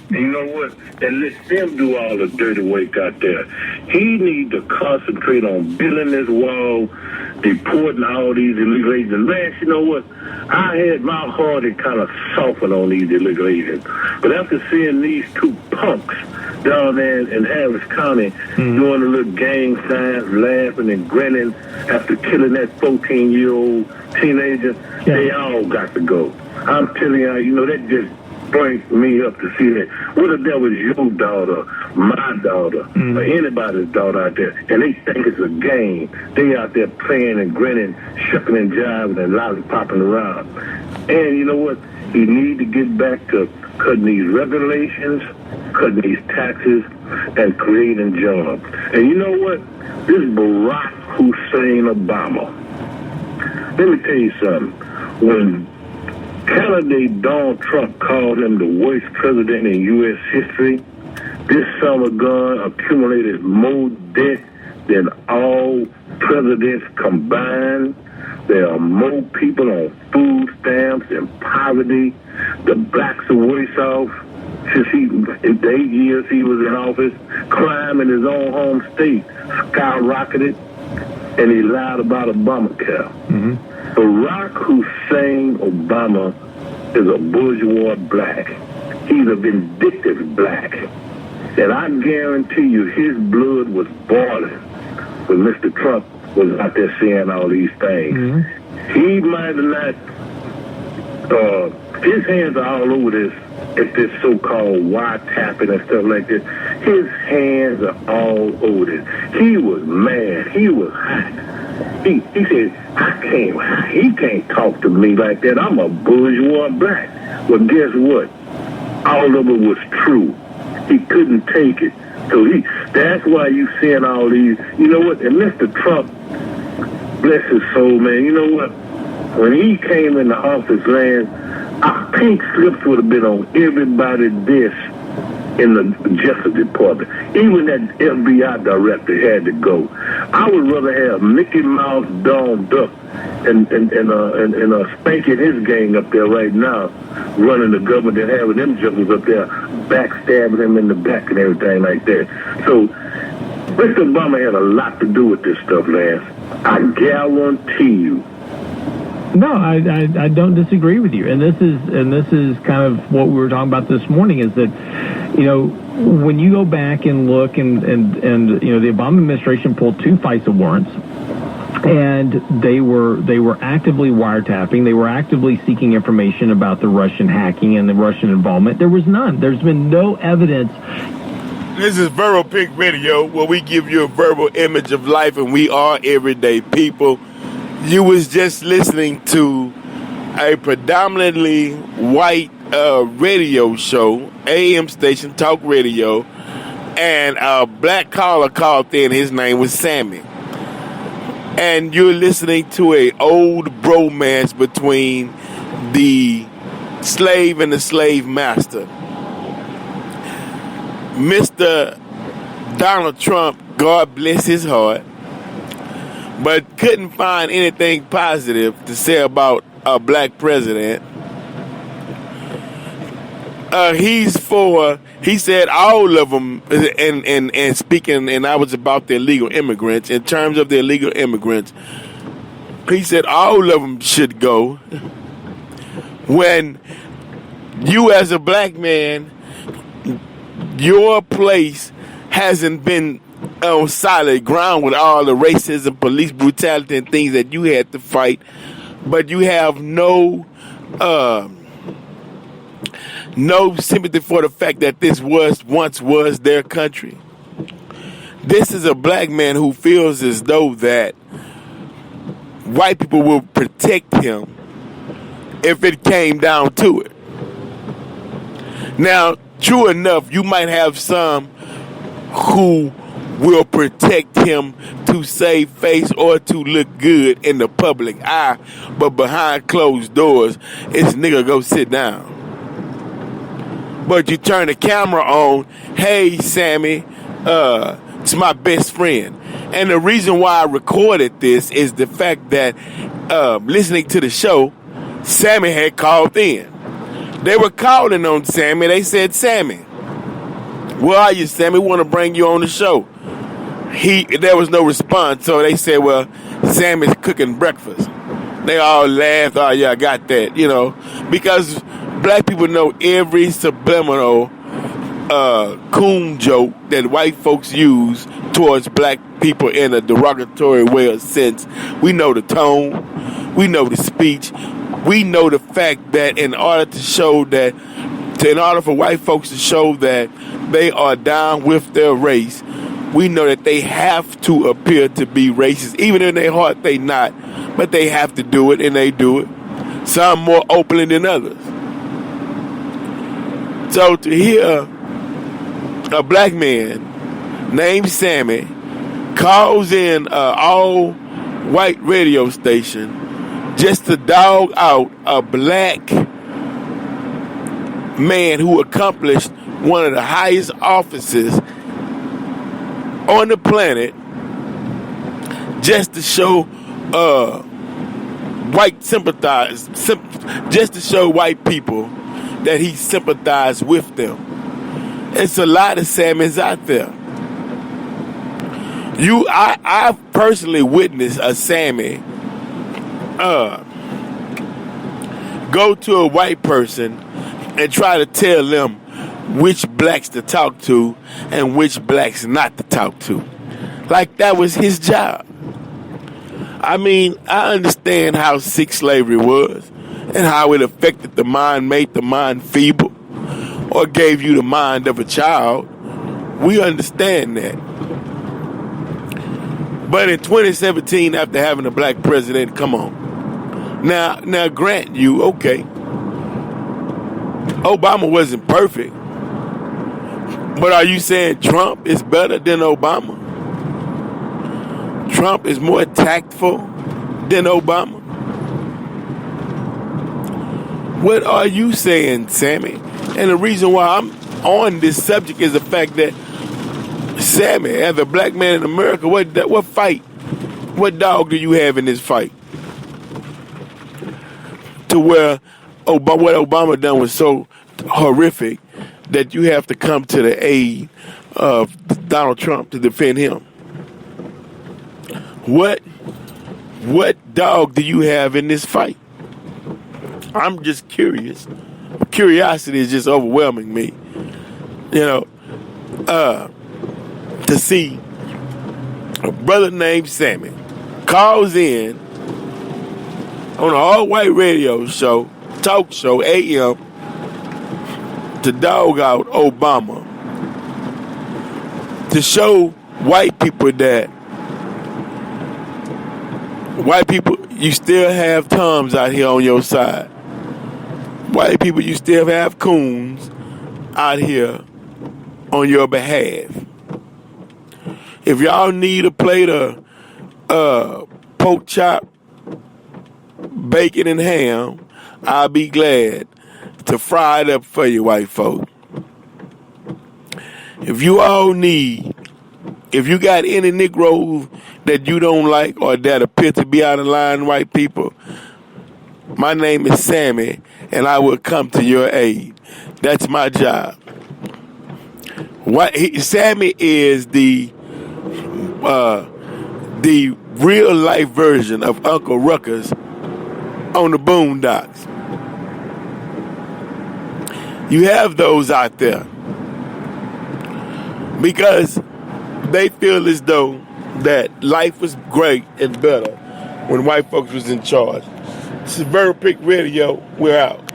And you know what? And let them do all the dirty work out there. He needs to concentrate on building this wall, deporting all these illegal agents. Last, you know what? I had my heart to kind of soften on these illegal agents. But after seeing these two punks down there in Harris County doing a little gang signs, laughing and grinning after killing that 14-year-old teenager, they all got to go. I'm telling you, that just brings me up to see that. What if that was your daughter, my daughter, or anybody's daughter out there, and they think it's a game. They out there playing and grinning, shucking and jiving and lollipopping around. And you know what? He need to get back to cutting these regulations, cutting these taxes, and creating jobs. And you know what? This Barack Hussein Obama. Let me tell you something. When candidate Donald Trump called him the worst president in U.S. history, this son of a gun accumulated more debt than all presidents combined. There are more people on food stamps and poverty. The blacks are worse off since in the 8 years he was in office. Crime in his own home state skyrocketed, and he lied about Obamacare. Barack Hussein Obama is a bourgeois black. He's a vindictive black. And I guarantee you his blood was boiling when Mr. Trump was out there saying all these things. He might have not, his hands are all over this, at this so-called wiretapping and stuff like this. His hands are all over this. He was mad. He was hot. He said, he can't talk to me like that. I'm a bourgeois black. Well, guess what? All of it was true. He couldn't take it. So that's why you seeing all these, you know what? And Mr. Trump, bless his soul, man, you know what? When he came in the office, pink slips would have been on everybody's desk in the Justice Department. Even that FBI director had to go. I would rather have Mickey Mouse, Donald Duck, and Spanking his gang up there right now, running the government and having them jokers up there backstabbing him in the back and everything like that. So Mr. Obama had a lot to do with this stuff, Lance. I guarantee you. No, I don't disagree with you, and this is kind of what we were talking about this morning. Is that, when you go back and look, and the Obama administration pulled 2 FISA warrants, and they were actively wiretapping. They were actively seeking information about the Russian hacking and the Russian involvement. There was none. There's been no evidence. This is Verbal Pink Radio, where we give you a verbal image of life, and we are everyday people. You was just listening to a predominantly white radio show, AM station, talk radio, and a black caller called in. His name was Sammy. And you're listening to a old bromance between the slave and the slave master. Mr. Donald Trump, God bless his heart, but couldn't find anything positive to say about a black president. He said all of them, and speaking, and I was about the illegal immigrants, in terms of the illegal immigrants, he said all of them should go. When you as a black man, your place hasn't been on solid ground with all the racism, police brutality, and things that you had to fight, but you have no sympathy for the fact that this once was their country. This is a black man who feels as though that white people will protect him if it came down to it. Now, true enough, you might have some who will protect him to save face or to look good in the public eye, but behind closed doors, it's nigga go sit down. But you turn the camera on, hey Sammy, it's my best friend. And the reason why I recorded this is the fact that listening to the show, Sammy had called in. They were calling on Sammy. They said, Sammy, where are you, Sammy? We want to bring you on the show. There was no response, so they said, well, Sammy's cooking breakfast. They all laughed. Oh, yeah, I got that, because black people know every subliminal coon joke that white folks use towards black people in a derogatory way or sense. We know the tone. We know the speech. We know the fact that in order for white folks to show that they are down with their race, we know that they have to appear to be racist. Even in their heart, they not. But they have to do it, and they do it. Some more openly than others. So to hear a black man named Sammy calls in an all-white radio station just to dog out a black man who accomplished one of the highest offices on the planet, just to show just to show white people that he sympathized with them. It's a lot of Sammys out there. I've personally witnessed a Sammy go to a white person and try to tell them which blacks to talk to and which blacks not to talk to. Like that was his job. I mean, I understand how sick slavery was and how it affected the mind, made the mind feeble, or gave you the mind of a child. We understand that. But in 2017, after having a black president, come on. Now grant you, okay, Obama wasn't perfect. But are you saying Trump is better than Obama? Trump is more tactful than Obama? What are you saying, Sammy? And the reason why I'm on this subject is the fact that Sammy, as a black man in America, what dog do you have in this fight? To where what Obama done was so horrific that you have to come to the aid of Donald Trump to defend him. What dog do you have in this fight? I'm just curious. Curiosity is just overwhelming me. To see a brother named Sammy calls in on an all-white radio show, talk show, AM, to dog out Obama, to show white people that white people, you still have Toms out here on your side. White people, you still have coons out here on your behalf. If y'all need a plate of pork chop, bacon, and ham, I'll be glad to fry it up for you, white folk. If you got any Negroes that you don't like or that appear to be out of line, white people, my name is Sammy, and I will come to your aid. That's my job. Sammy is the real life version of Uncle Ruckus on the Boondocks. You have those out there because they feel as though that life was great and better when white folks was in charge. This is Very Pick Radio. We're out.